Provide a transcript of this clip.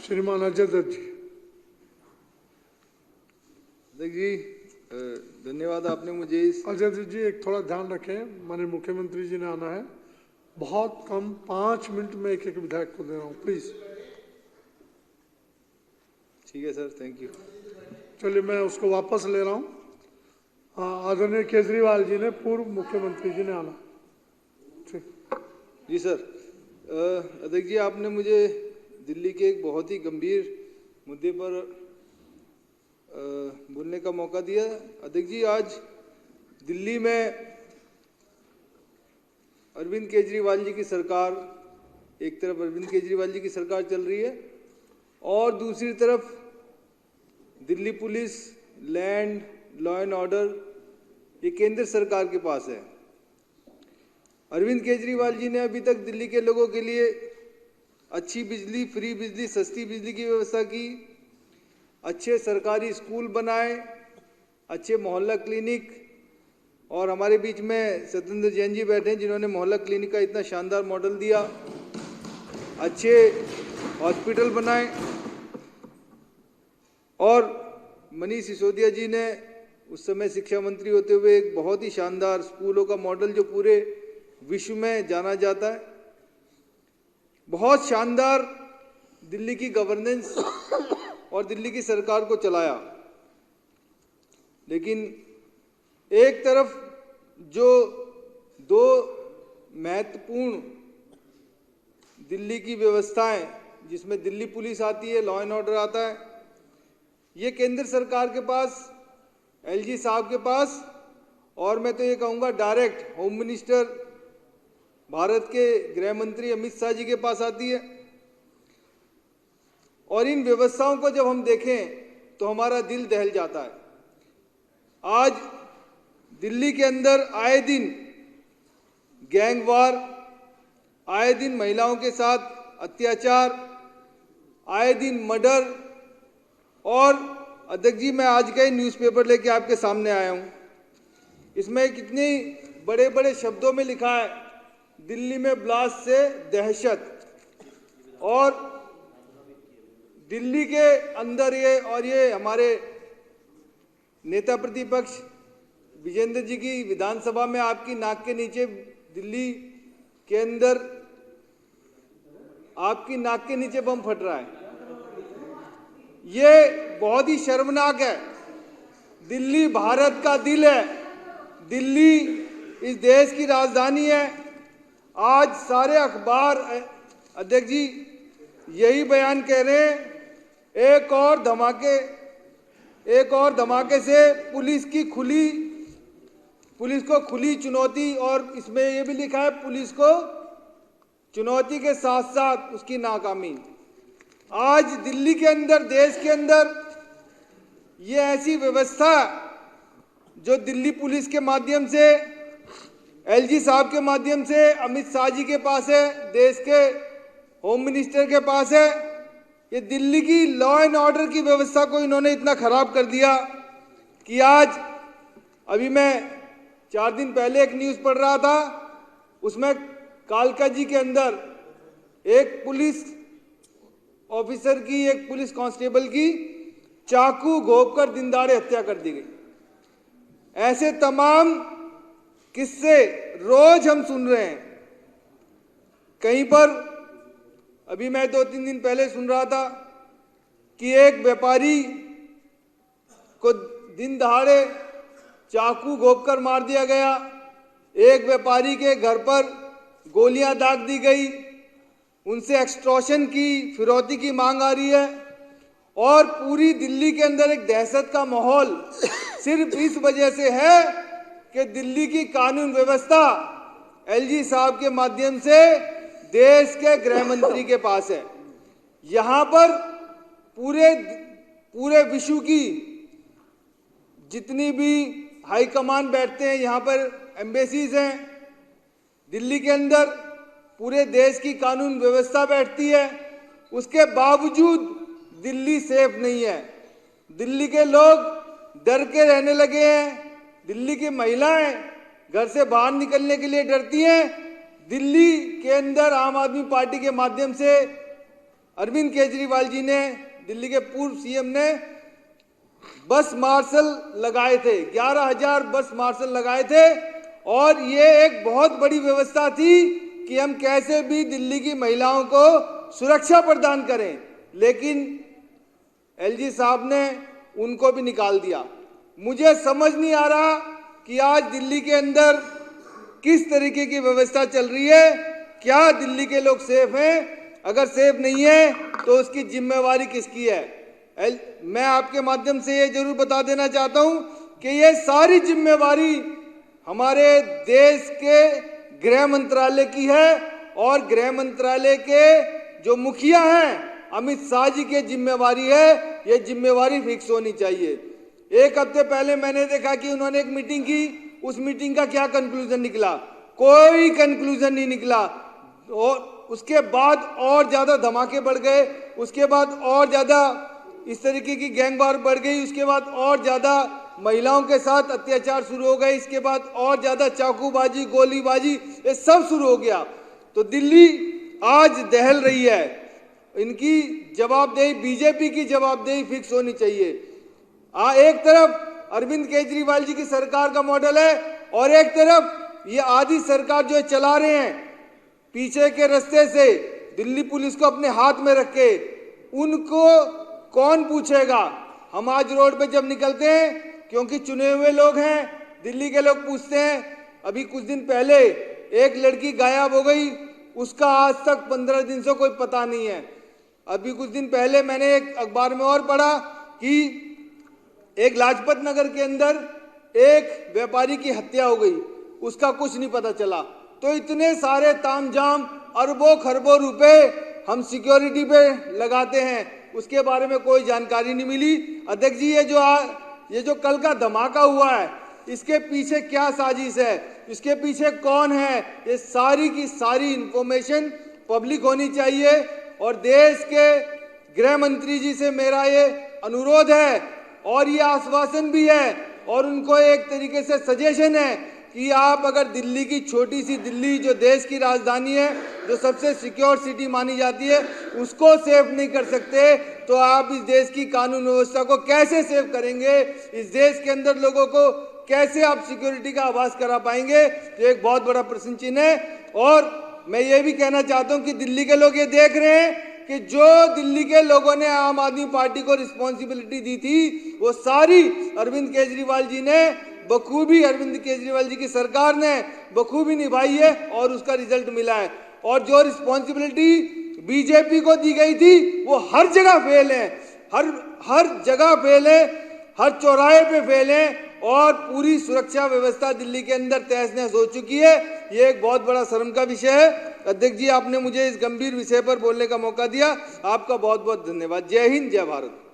श्रीमान अजय दत्त जी। अध्यक्ष जी धन्यवाद, आपने मुझे इस अजय दत्त जी एक थोड़ा ध्यान रखें, माननीय मुख्यमंत्री जी ने आना है, बहुत कम 5 मिनट में एक एक विधायक को दे रहा हूँ, प्लीज। ठीक है सर, थैंक यू। चलिए मैं उसको वापस ले रहा हूँ। आदरणीय केजरीवाल जी ने, पूर्व मुख्यमंत्री जी ने आना। ठीक जी सर। अध्यक्ष जी आपने मुझे दिल्ली के एक बहुत ही गंभीर मुद्दे पर बोलने का मौका दिया। अध्यक्ष जी आज दिल्ली में अरविंद केजरीवाल जी की सरकार, एक तरफ अरविंद केजरीवाल जी की सरकार चल रही है और दूसरी तरफ Delhi police, land, law and order ये केंद्र सरकार के पास है। अरविंद केजरीवाल जी ने अभी तक दिल्ली के लोगों के लिए अच्छी बिजली, फ्री बिजली, सस्ती बिजली की व्यवस्था की, अच्छे सरकारी स्कूल बनाए, अच्छे मोहल्ला क्लिनिक, और हमारे बीच में सत्येंद्र जैन जी बैठे हैं जिन्होंने मोहल्ला क्लिनिक का इतना शानदार मॉडल दिया, अच्छे हॉस्पिटल बनाए, और मनीष सिसोदिया जी ने उस समय शिक्षा मंत्री होते हुए एक बहुत ही शानदार स्कूलों का मॉडल जो पूरे विश्व में जाना जाता है, बहुत शानदार दिल्ली की गवर्नेंस और दिल्ली की सरकार को चलाया। लेकिन एक तरफ जो दो महत्वपूर्ण दिल्ली की व्यवस्थाएं, जिसमें दिल्ली पुलिस आती है, लॉ एंड ऑर्डर आता है, ये केंद्र सरकार के पास, एलजी साहब के पास, और मैं तो ये कहूँगा डायरेक्ट होम मिनिस्टर भारत के गृह मंत्री अमित शाह जी के पास आती है। और इन व्यवस्थाओं को जब हम देखें तो हमारा दिल दहल जाता है। आज दिल्ली के अंदर आए दिन गैंगवार, आए दिन महिलाओं के साथ अत्याचार, आए दिन मर्डर, और अध्यक्ष जी मैं आज का ही न्यूज़पेपर लेके आपके सामने आया हूँ। इसमें कितने बड़े बड़े शब्दों में लिखा है, दिल्ली में ब्लास्ट से दहशत, और दिल्ली के अंदर ये हमारे नेता प्रतिपक्ष विजेंद्र जी की विधानसभा में आपकी नाक के नीचे, दिल्ली के अंदर आपकी नाक के नीचे बम फट रहा है। ये बहुत ही शर्मनाक है। दिल्ली भारत का दिल है, दिल्ली इस देश की राजधानी है। आज सारे अखबार अध्यक्ष जी यही बयान कह रहे हैं, एक और धमाके से पुलिस को खुली चुनौती, और इसमें यह भी लिखा है पुलिस को चुनौती के साथ साथ उसकी नाकामी। आज दिल्ली के अंदर, देश के अंदर ये ऐसी व्यवस्था जो दिल्ली पुलिस के माध्यम से, एलजी साहब के माध्यम से, अमित शाह जी के पास है, देश के होम मिनिस्टर के पास है, ये दिल्ली की लॉ एंड ऑर्डर की व्यवस्था को इन्होंने इतना खराब कर दिया कि आज, अभी मैं 4 दिन पहले एक न्यूज़ पढ़ रहा था, उसमें कालका जी के अंदर एक पुलिस ऑफिसर की, एक पुलिस कांस्टेबल की चाकू घोंपकर दिनदाड़े हत्या कर दी गई। ऐसे तमाम किस्से रोज हम सुन रहे हैं। कहीं पर अभी मैं 2-3 दिन पहले सुन रहा था कि एक व्यापारी को दिन दहाड़े चाकू घोंपकर मार दिया गया, एक व्यापारी के घर पर गोलियां दाग दी गई, उनसे एक्सटॉर्शन की, फिरौती की मांग आ रही है, और पूरी दिल्ली के अंदर एक दहशत का माहौल सिर्फ इस वजह से है कि दिल्ली की कानून व्यवस्था एलजी साहब के माध्यम से देश के गृह मंत्री के पास है। यहाँ पर पूरे विश्व की जितनी भी हाई कमान बैठते हैं, यहाँ पर एम्बेसीज हैं, दिल्ली के अंदर पूरे देश की कानून व्यवस्था बैठती है, उसके बावजूद दिल्ली सेफ नहीं है। दिल्ली के लोग डर के रहने लगे हैं, दिल्ली की महिलाएं घर से बाहर निकलने के लिए डरती हैं। दिल्ली के अंदर आम आदमी पार्टी के माध्यम से अरविंद केजरीवाल जी ने, दिल्ली के पूर्व सीएम ने बस मार्शल लगाए थे, 11,000 बस मार्शल लगाए थे और ये एक बहुत बड़ी व्यवस्था थी कि हम कैसे भी दिल्ली की महिलाओं को सुरक्षा प्रदान करें, लेकिन एलजी साहब ने उनको भी निकाल दिया। मुझे समझ नहीं आ रहा कि आज दिल्ली के अंदर किस तरीके की व्यवस्था चल रही है। क्या दिल्ली के लोग सेफ हैं? अगर सेफ नहीं है तो उसकी जिम्मेवारी किसकी है? मैं आपके माध्यम से ये जरूर बता देना चाहता हूं कि ये सारी जिम्मेवारी हमारे देश के गृह मंत्रालय की है और गृह मंत्रालय के जो मुखिया हैं अमित शाह जी की जिम्मेवारी है। ये जिम्मेवारी फिक्स होनी चाहिए। एक हफ्ते पहले मैंने देखा कि उन्होंने एक मीटिंग की, उस मीटिंग का क्या कंक्लूजन निकला? कोई कंक्लूजन नहीं निकला और उसके बाद और ज्यादा धमाके बढ़ गए, उसके बाद और ज्यादा इस तरीके की गैंगवार बढ़ गई, उसके बाद और ज्यादा महिलाओं के साथ अत्याचार शुरू हो गए, इसके बाद और ज्यादा चाकूबाजी, गोलीबाजी, ये सब शुरू हो गया। तो दिल्ली आज दहल रही है। इनकी जवाबदेही, बीजेपी की जवाबदेही फिक्स होनी चाहिए। एक तरफ अरविंद केजरीवाल जी की सरकार का मॉडल है और एक तरफ ये आधी सरकार जो चला रहे हैं पीछे के रास्ते से, दिल्ली पुलिस को अपने हाथ में रख के, उनको कौन पूछेगा? हम आज रोड पे जब निकलते हैं, क्योंकि चुने हुए लोग हैं, दिल्ली के लोग पूछते हैं। अभी कुछ दिन पहले एक लड़की गायब हो गई, उसका आज तक 15 दिन से कोई पता नहीं है। अभी कुछ दिन पहले मैंने एक अखबार में और पढ़ा कि एक लाजपत नगर के अंदर एक व्यापारी की हत्या हो गई, उसका कुछ नहीं पता चला। तो इतने सारे तामझाम, अरबों खरबों रुपए हम सिक्योरिटी पे लगाते हैं, उसके बारे में कोई जानकारी नहीं मिली। अध्यक्ष जी, ये जो कल का धमाका हुआ है, इसके पीछे क्या साजिश है, इसके पीछे कौन है, ये सारी की सारी इंफॉर्मेशन पब्लिक होनी चाहिए। और देश के गृह मंत्री जी से मेरा ये अनुरोध है और ये आश्वासन भी है और उनको एक तरीके से सजेशन है कि आप अगर दिल्ली की, छोटी सी दिल्ली जो देश की राजधानी है, जो सबसे सिक्योर सिटी मानी जाती है, उसको सेफ नहीं कर सकते तो आप इस देश की कानून व्यवस्था को कैसे सेव करेंगे? इस देश के अंदर लोगों को कैसे आप सिक्योरिटी का आभास करा पाएंगे? ये एक बहुत बड़ा प्रश्न चिन्ह है। और मैं ये भी कहना चाहता हूं कि दिल्ली के लोग ये देख रहे हैं कि जो दिल्ली के लोगों ने आम आदमी पार्टी को रिस्पॉन्सिबिलिटी दी थी, वो सारी अरविंद केजरीवाल जी ने बखूबी, अरविंद केजरीवाल जी की सरकार ने बखूबी निभाई है और उसका रिजल्ट मिला है। और जो रिस्पॉन्सिबिलिटी बीजेपी को दी गई थी वो हर जगह फेल है, हर जगह फेल है, हर चौराहे पे फेल है और पूरी सुरक्षा व्यवस्था दिल्ली के अंदर तहस नहस हो चुकी है। ये एक बहुत बड़ा शर्म का विषय है। अध्यक्ष जी, आपने मुझे इस गंभीर विषय पर बोलने का मौका दिया, आपका बहुत बहुत धन्यवाद। जय हिंद, जय भारत।